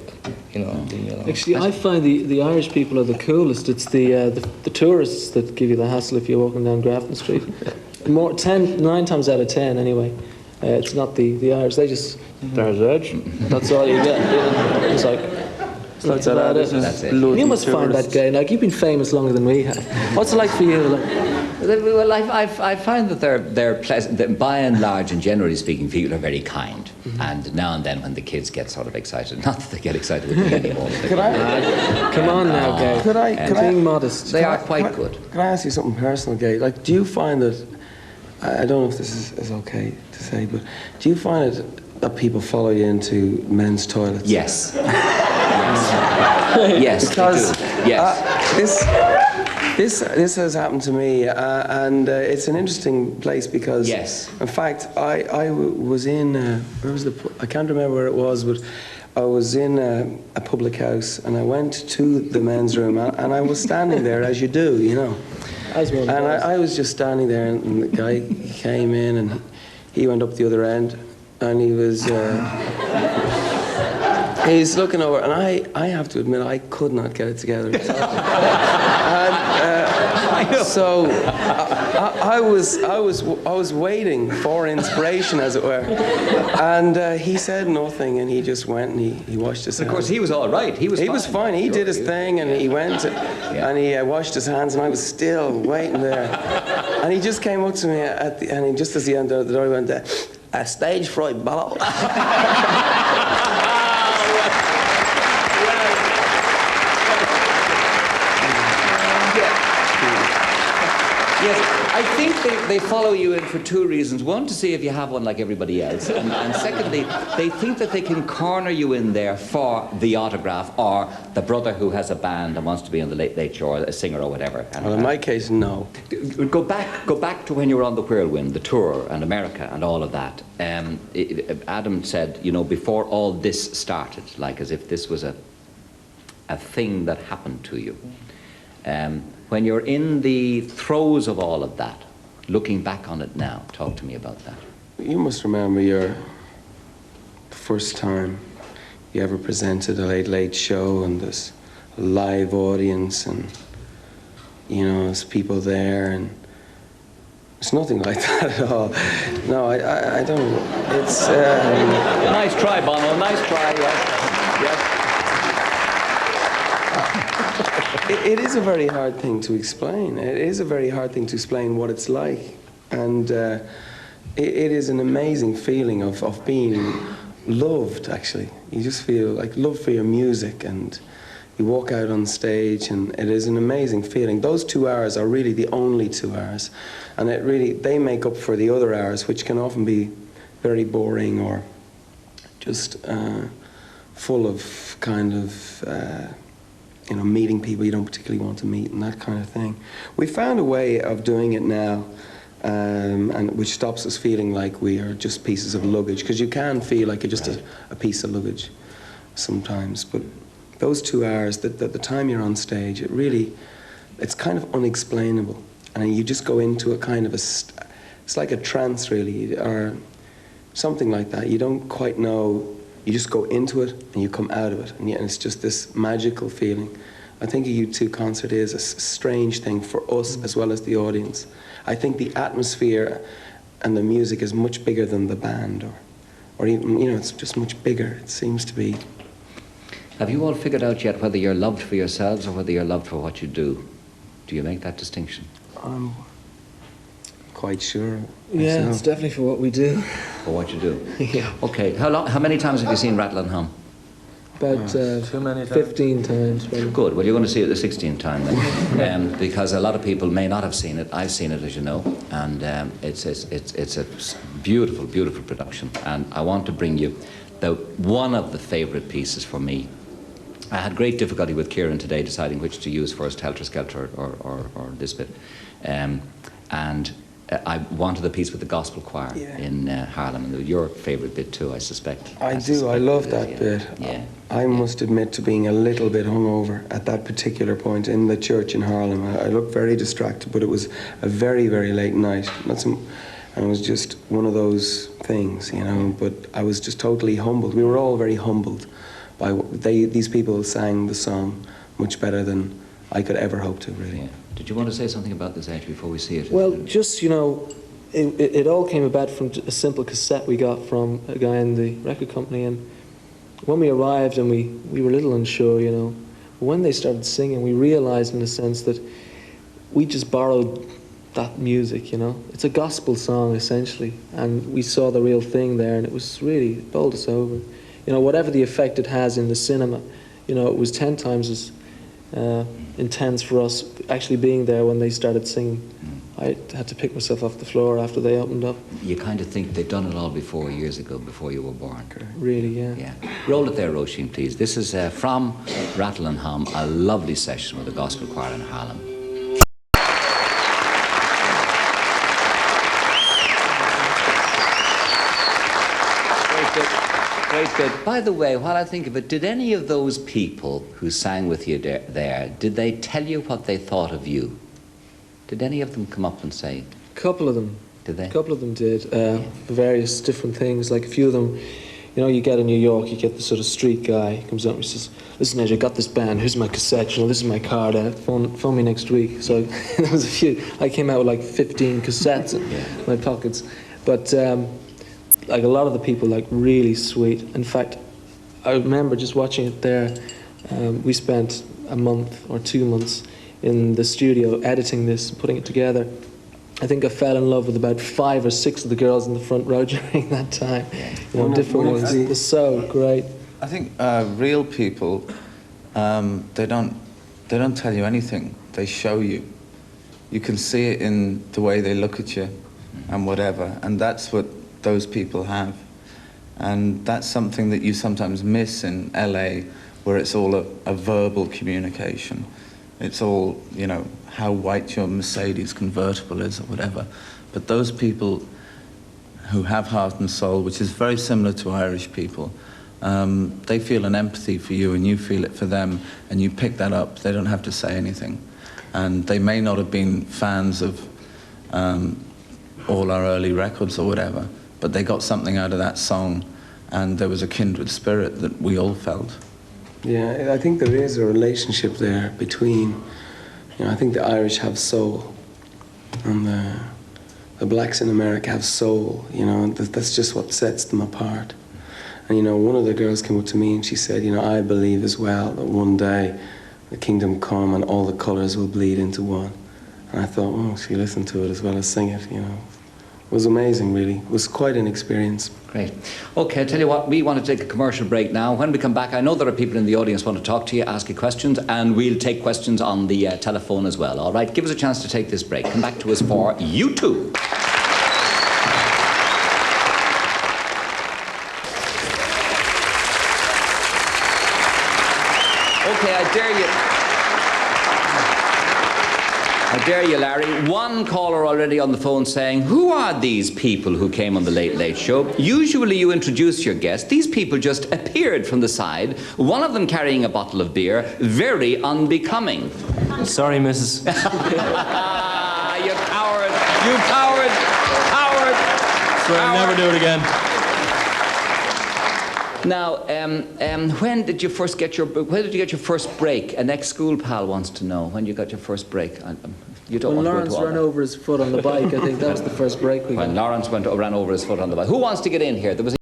look, you know. Actually, I find the Irish people are the coolest. It's the tourists that give you the hassle if you're walking down Grafton Street. 9 times out of 10 anyway. It's not the Irish. They just, there's Edge. That's all you get. It's like, that's about it. That's it. You must find that guy. Like, you've been famous longer than we have. What's it like for you? Well, I find that they're pleasant. That by and large, and generally speaking, people are very kind. And now and then, when the kids get sort of excited, not that they get excited with me anymore. Come on now, Gay. Could I being modest? They are quite good. Can I ask you something personal, Gay? Like, do you find that, I don't know if this is okay to say, but do you find it that people follow you into men's toilets? Yes. Yes. Because yes. This has happened to me, and it's an interesting place because, yes. In fact, I was in where was I can't remember where it was, but I was in a public house, and I went to the men's room, and I was standing there as you do, you know. As one and does. I was just standing there, and the guy came in, and he went up the other end, and he was. He's looking over, and I have to admit, I could not get it together. So I was waiting for inspiration, as it were, and he said nothing, and he just went and he washed his hands. Of course, he was all right. He was fine. He did his thing, and he went and he washed his hands, and I was still waiting there, and he just came up to me and he just as he entered the door, he went, "A stage fright bellow." Yes, I think they follow you in for two reasons. One, to see if you have one like everybody else. And secondly, they think that they can corner you in there for the autograph or the brother who has a band and wants to be on the Late Late Show, or a singer or whatever. Well, in my case, no. Go back to when you were on the Whirlwind, the tour, and America and all of that. Adam said, you know, before all this started, like as if this was a thing that happened to you. When you're in the throes of all of that, looking back on it now, talk to me about that. You must remember your first time you ever presented a Late Late Show, and there's a live audience, and you know, there's people there, and it's nothing like that at all. No, I don't. It's nice try, Bono. Nice try. Yes. It is a very hard thing to explain. It is a very hard thing to explain what it's like. And it is an amazing feeling of being loved, actually. You just feel like love for your music, and you walk out on stage, and it is an amazing feeling. Those 2 hours are really the only 2 hours. And they make up for the other hours, which can often be very boring or just full of kind of... you know, meeting people you don't particularly want to meet and that kind of thing. We found a way of doing it now, and which stops us feeling like we are just pieces of luggage, because you can feel like you're just a piece of luggage sometimes. But those 2 hours, the time you're on stage, it's kind of unexplainable, and you just go into a kind of it's like a trance, really, or something like that. You don't quite know. You just go into it and you come out of it, and it's just this magical feeling. I think a U2 concert is a strange thing for us as well as the audience. I think the atmosphere and the music is much bigger than the band, or even, you know, it's just much bigger. It seems to be. Have you all figured out yet whether you're loved for yourselves or whether you're loved for what you do? Do you make that distinction? I'm quite sure. Yeah, myself. it's definitely for what we do. For what you do? Yeah. Okay, how many times have you seen Rattle and Hum? About Too many times. 15 times. Maybe. Good, well you're going to see it the 16th time then. Because a lot of people may not have seen it. I've seen it, as you know, and it's a beautiful, beautiful production. And I want to bring you one of the favourite pieces for me. I had great difficulty with Kieran today deciding which to use first, Helter Skelter or this bit. And I wanted the piece with the gospel choir in Harlem, and your favourite bit too, I suspect. I do. I love that bit. Yeah. I must admit to being a little bit hungover at that particular point in the church in Harlem. I looked very distracted, but it was a very, very late night. And it was just one of those things, you know, but I was just totally humbled. We were all very humbled these people sang the song much better than I could ever hope to, really. Yeah. Did you want to say something about this, Ed, before we see it? Well, just, you know, it all came about from a simple cassette we got from a guy in the record company, and when we arrived and we were a little unsure, you know, but when they started singing, we realized in a sense that we just borrowed that music, you know. It's a gospel song, essentially, and we saw the real thing there, and it was really bowled us over. You know, whatever the effect it has in the cinema, you know, it was 10 times as intense for us actually being there when they started singing. I had to pick myself off the floor after they opened up. You kind of think they've done it all before, years ago, before you were born. Really, yeah. Yeah. Roll it there, Roisin, please. This is from Rattle and Hum, a lovely session with the gospel choir in Harlem. Great bit. By the way, while I think of it, did any of those people who sang with you there, did they tell you what they thought of you? Did any of them come up and say? A couple of them. Did they? A couple of them did. Various different things. Like a few of them, you know, you get in New York, you get the sort of street guy, he comes up and says, "Listen, Ed, I got this band, here's my cassette, you know, this is my card, phone me next week." So there was a few. I came out with like 15 cassettes in my pockets. But like a lot of the people, like really sweet. In fact, I remember just watching it there. We spent a month or 2 months in the studio editing this, putting it together. I think I fell in love with about 5 or 6 of the girls in the front row during that time. You know, different ones. They're so great. I think real people, they don't tell you anything. They show you. You can see it in the way they look at you and whatever. And that's what those people have. And that's something that you sometimes miss in LA, where it's all a verbal communication. It's all, you know, how white your Mercedes convertible is or whatever. But those people who have heart and soul, which is very similar to Irish people, they feel an empathy for you and you feel it for them, and you pick that up. They don't have to say anything. And they may not have been fans of all our early records or whatever, but they got something out of that song, and there was a kindred spirit that we all felt. Yeah, I think there is a relationship there between, you know, I think the Irish have soul, and the blacks in America have soul, you know, and that's just what sets them apart. And, you know, one of the girls came up to me and she said, you know, I believe as well that one day the kingdom come and all the colours will bleed into one. And I thought, oh, she listened to it as well as sing it, you know. It was amazing, really. It was quite an experience. Great. Okay, I'll tell you what, we want to take a commercial break now. When we come back, I know there are people in the audience who want to talk to you, ask you questions, and we'll take questions on the telephone as well. All right, give us a chance to take this break. Come back to us for U2. Okay, I dare you, Larry. One caller already on the phone saying, who are these people who came on the Late Late Show? Usually you introduce your guest. These people just appeared from the side, one of them carrying a bottle of beer, very unbecoming. Sorry, Mrs. You coward! You coward! Coward! Swear I'll never do it again. Now, when did you get your first break? An ex-school pal wants to know when you got your first break. You don't When want Lawrence to go into all ran that. over his foot on the bike, I think that was the first break we got. When Lawrence ran over his foot on the bike. Who wants to get in here? There was